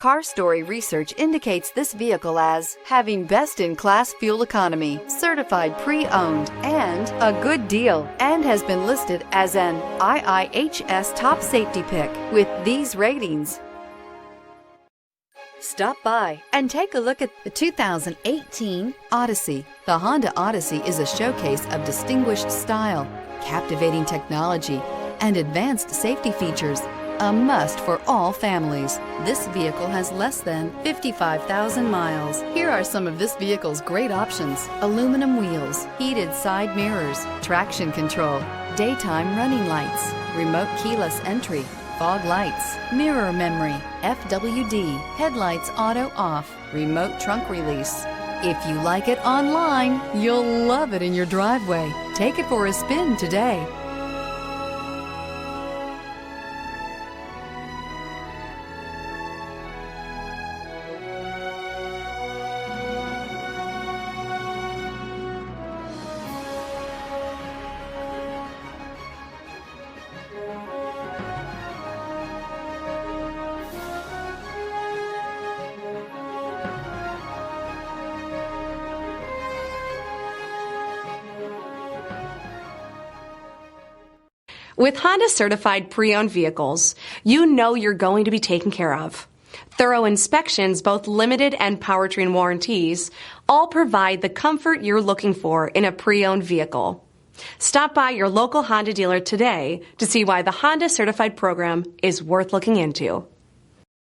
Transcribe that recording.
Car Story research indicates this vehicle as having best-in-class fuel economy, certified pre-owned, and a good deal, and has been listed as an IIHS top safety pick with these ratings. Stop by and take a look at the 2018 Odyssey. The Honda Odyssey is a showcase of distinguished style, captivating technology, and advanced safety features. A must for all families. This vehicle has less than 55,000 miles. Here are some of this vehicle's great options: aluminum wheels, heated side mirrors, traction control, daytime running lights, remote keyless entry, fog lights, mirror memory, FWD, headlights auto off, remote trunk release. If you like it online, you'll love it in your driveway. Take it for a spin today. With Honda certified pre-owned vehicles, you know you're going to be taken care of. Thorough inspections, both limited and powertrain warranties, all provide the comfort you're looking for in a pre-owned vehicle. Stop by your local Honda dealer today to see why the Honda certified program is worth looking into.